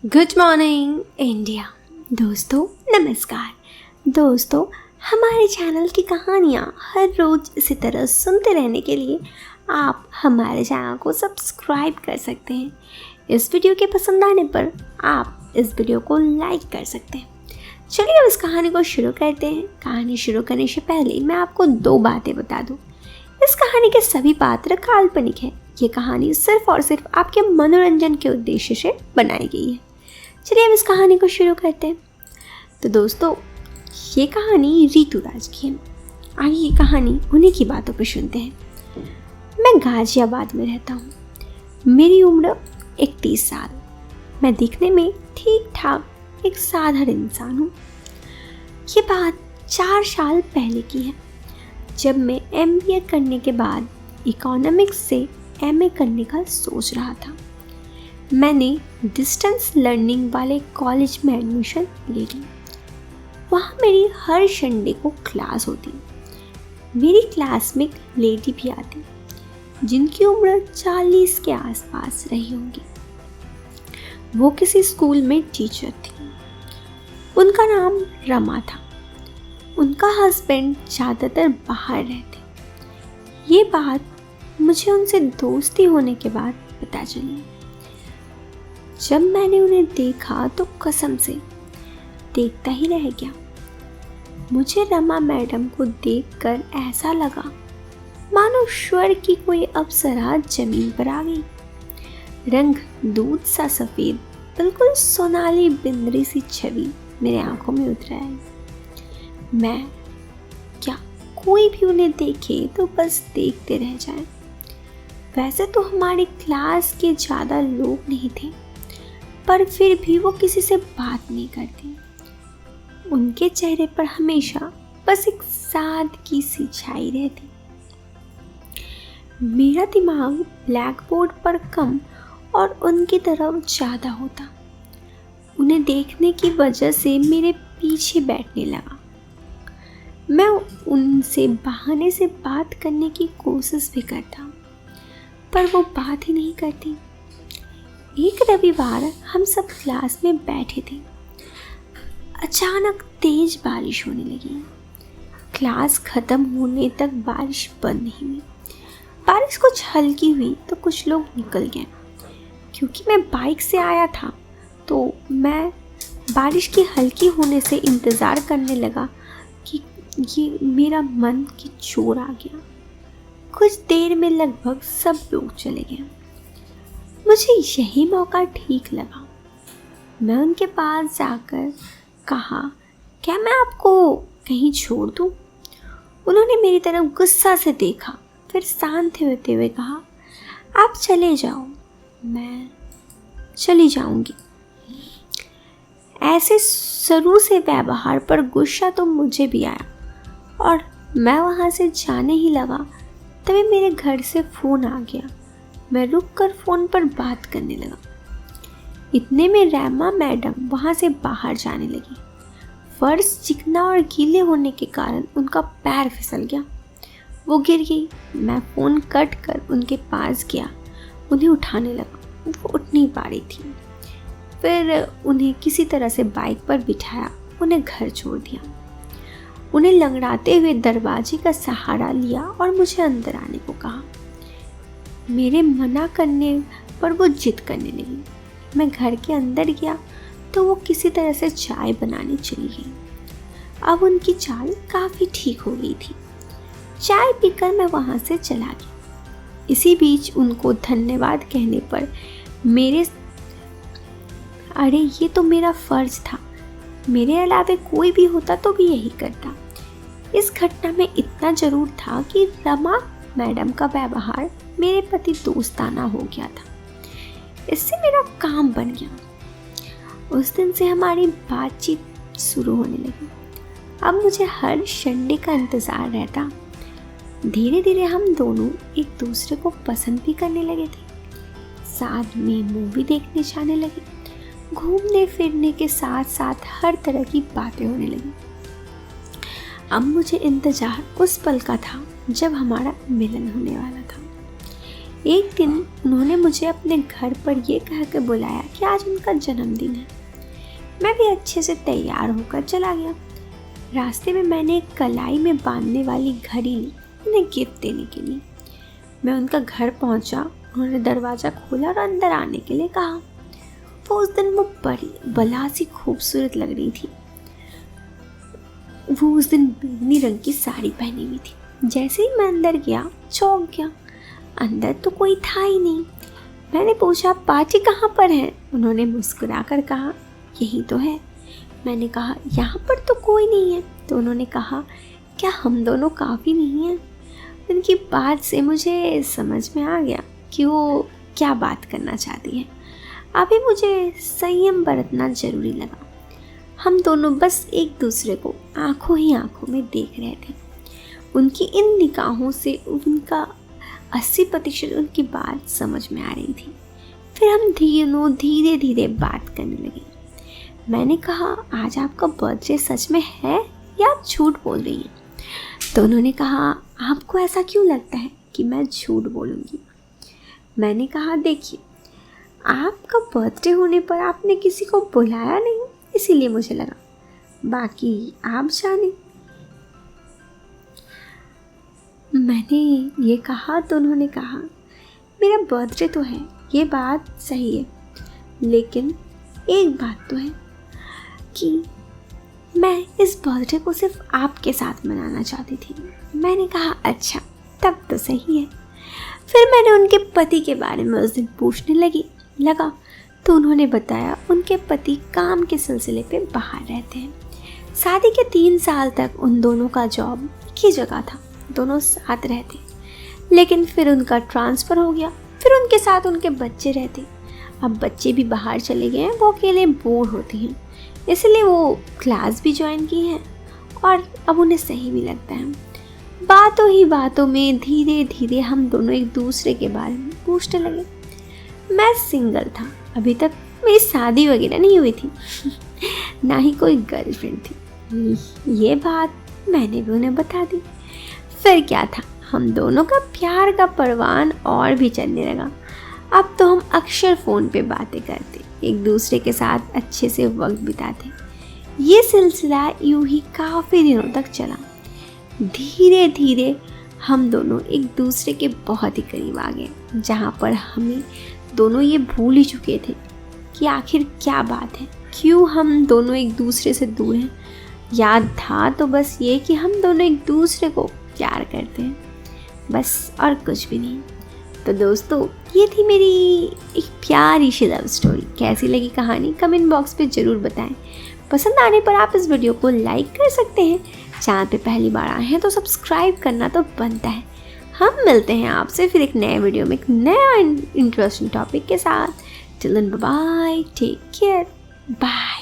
Good morning India. दोस्तों नमस्कार। दोस्तों हमारे चैनल की कहानियाँ हर रोज़ इसी तरह सुनते रहने के लिए आप हमारे चैनल को सब्सक्राइब कर सकते हैं। इस वीडियो के पसंद आने पर आप इस वीडियो को लाइक कर सकते हैं। चलिए अब इस कहानी को शुरू करते हैं। कहानी शुरू करने से पहले मैं आपको दो बातें बता दूँ। इस कहानी के सभी पात्र काल्पनिक हैं। ये कहानी सिर्फ और सिर्फ आपके मनोरंजन के उद्देश्य से बनाई गई है। चलिए अब इस कहानी को शुरू करते हैं। तो दोस्तों ये कहानी ऋतुराज की है। आइए ये कहानी उन्हीं की बातों पर सुनते हैं। मैं गाजियाबाद में रहता हूँ। मेरी उम्र 31 साल। मैं दिखने में ठीक ठाक एक साधारण इंसान हूँ। ये बात 4 साल पहले की है, जब मैं MBA करने के बाद इकोनॉमिक्स से MA करने का सोच रहा था। मैंने डिस्टेंस लर्निंग वाले कॉलेज में एडमिशन ले ली। वहाँ मेरी हर संडे को क्लास होती। मेरी क्लास में एक लेडी भी आती जिनकी उम्र 40 के आसपास रही होगी। वो किसी स्कूल में टीचर थी। उनका नाम रमा था। उनका हस्बैंड ज़्यादातर बाहर रहते। ये बात मुझे उनसे दोस्ती होने के बाद पता चली। जब मैंने उन्हें देखा तो कसम से देखता ही रह गया। मुझे रमा मैडम को देखकर ऐसा लगा मानो स्वर्ग की कोई अप्सरा जमीन पर आ गई। रंग दूध सा सफ़ेद, बिल्कुल सोनाली बिंदरी सी छवि मेरे आंखों में उतर आई। मैं क्या कोई भी उन्हें देखे तो बस देखते रह जाए। वैसे तो हमारी क्लास के ज़्यादा लोग नहीं थे, पर फिर भी वो किसी से बात नहीं करती। उनके चेहरे पर हमेशा बस एक सादगी सी छाई रहती। मेरा दिमाग ब्लैक बोर्ड पर कम और उनकी तरफ ज़्यादा होता। उन्हें देखने की वजह से मेरे पीछे बैठने लगा। मैं उनसे बहाने से बात करने की कोशिश भी करता, पर वो बात ही नहीं करती। एक रविवार हम सब क्लास में बैठे थे। अचानक तेज बारिश होने लगी। क्लास खत्म होने तक बारिश बंद नहीं हुई। बारिश कुछ हल्की हुई तो कुछ लोग निकल गए। क्योंकि मैं बाइक से आया था तो मैं बारिश की हल्की होने से इंतज़ार करने लगा कि ये मेरा मन की जोर आ गया। कुछ देर में लगभग सब लोग चले गए। मुझे यही मौका ठीक लगा। मैं उनके पास जाकर कहा, क्या मैं आपको कहीं छोड़ दूँ? उन्होंने मेरी तरफ गुस्सा से देखा, फिर शांत होते हुए कहा, आप चले जाओ, मैं चली जाऊंगी। ऐसे शुरू से व्यवहार पर गुस्सा तो मुझे भी आया और मैं वहाँ से जाने ही लगा तभी मेरे घर से फ़ोन आ गया। मैं रुककर फ़ोन पर बात करने लगा। इतने में रमा मैडम वहाँ से बाहर जाने लगी। फर्श चिकना और गीले होने के कारण उनका पैर फिसल गया। वो गिर गई। मैं फ़ोन कट कर उनके पास गया, उन्हें उठाने लगा। वो उठ नहीं पा रही थी। फिर उन्हें किसी तरह से बाइक पर बिठाया, उन्हें घर छोड़ दिया। उन्हें लंगड़ाते हुए दरवाजे का सहारा लिया और मुझे अंदर आने को कहा। मेरे मना करने पर वो जिद करने लगी। मैं घर के अंदर गया तो वो किसी तरह से चाय बनाने चली गई। अब उनकी चाल काफ़ी ठीक हो गई थी। चाय पीकर मैं वहाँ से चला गया। इसी बीच उनको धन्यवाद कहने पर अरे ये तो मेरा फ़र्ज़ था। मेरे अलावे कोई भी होता तो भी यही करता। इस घटना में इतना ज़रूर था कि रमा मैडम का व्यवहार मेरे प्रति दोस्ताना हो गया था। इससे मेरा काम बन गया। उस दिन से हमारी बातचीत शुरू होने लगी। अब मुझे हर संडे का इंतज़ार रहता। धीरे धीरे हम दोनों एक दूसरे को पसंद भी करने लगे थे। साथ में मूवी देखने जाने लगे। घूमने फिरने के साथ साथ हर तरह की बातें होने लगी। अब मुझे इंतज़ार उस पल का था जब हमारा मिलन होने वाला था। एक दिन उन्होंने मुझे अपने घर पर ये कह के बुलाया कि आज उनका जन्मदिन है। मैं भी अच्छे से तैयार होकर चला गया। रास्ते में मैंने एक कलाई में बांधने वाली घड़ी ली उन्हें गिफ्ट देने के लिए। मैं उनका घर पहुंचा, उन्होंने दरवाज़ा खोला और अंदर आने के लिए कहा। वो उस दिन वो बड़ी बला सी खूबसूरत लग रही थी। वो उस दिन बैंगनी रंग की साड़ी पहनी हुई थी। जैसे ही मैं अंदर गया चौंक गया, अंदर तो कोई था ही नहीं। मैंने पूछा पार्टी कहाँ पर है? उन्होंने मुस्कुरा कर कहा यही तो है। मैंने कहा यहाँ पर तो कोई नहीं है। तो उन्होंने कहा क्या हम दोनों काफ़ी नहीं हैं? उनकी बात से मुझे समझ में आ गया कि वो क्या बात करना चाहती है। अभी मुझे संयम बरतना जरूरी लगा। हम दोनों बस एक दूसरे को आंखों ही आंखों में देख रहे थे। उनकी इन निगाहों से उनका 80% उनकी बात समझ में आ रही थी। फिर हम धीरे धीरे बात करने लगे। मैंने कहा आज आपका बर्थडे सच में है या आप झूठ बोल रही हैं? तो उन्होंने कहा आपको ऐसा क्यों लगता है कि मैं झूठ बोलूँगी? मैंने कहा देखिए, आपका बर्थडे होने पर आपने किसी को बुलाया नहीं, इसीलिए मुझे लगा, बाकी आप जाने। मैंने ये कहा तो उन्होंने कहा मेरा बर्थडे तो है, ये बात सही है, लेकिन एक बात तो है कि मैं इस बर्थडे को सिर्फ आपके साथ मनाना चाहती थी। मैंने कहा अच्छा, तब तो सही है। फिर मैंने उनके पति के बारे में उस दिन पूछने लगा तो उन्होंने बताया उनके पति काम के सिलसिले पे बाहर रहते हैं। शादी के 3 साल तक उन दोनों का जॉब एक ही जगह था, दोनों साथ रहते, लेकिन फिर उनका ट्रांसफ़र हो गया। फिर उनके साथ उनके बच्चे रहते। अब बच्चे भी बाहर चले गए हैं, वो अकेले बोर होती हैं, इसलिए वो क्लास भी ज्वाइन की है और अब उन्हें सही भी लगता है। बातों ही बातों में धीरे धीरे हम दोनों एक दूसरे के बारे में पूछने लगे। मैं सिंगल था, अभी तक मेरी शादी वगैरह नहीं हुई थी ना ही कोई गर्लफ्रेंड थी। ये बात मैंने भी उन्हें बता दी। फिर क्या था, हम दोनों का प्यार का परवान और भी चलने लगा। अब तो हम अक्सर फ़ोन पे बातें करते, एक दूसरे के साथ अच्छे से वक्त बिताते। ये सिलसिला यूं ही काफ़ी दिनों तक चला। धीरे धीरे हम दोनों एक दूसरे के बहुत ही करीब आ गए, जहाँ पर हमें दोनों ये भूल ही चुके थे कि आखिर क्या बात है, क्यों हम दोनों एक दूसरे से दूर हैं। याद था तो बस ये कि हम दोनों एक दूसरे को प्यार करते हैं, बस और कुछ भी नहीं। तो दोस्तों, ये थी मेरी एक प्यारी सी लव स्टोरी। कैसी लगी कहानी कमेंट बॉक्स पे ज़रूर बताएं। पसंद आने पर आप इस वीडियो को लाइक कर सकते हैं। चैनल पे पहली बार आए हैं तो सब्सक्राइब करना तो बनता है। हम मिलते हैं आपसे फिर एक नए वीडियो में एक नया इंटरेस्टिंग टॉपिक के साथ। Till then bye, take care, bye.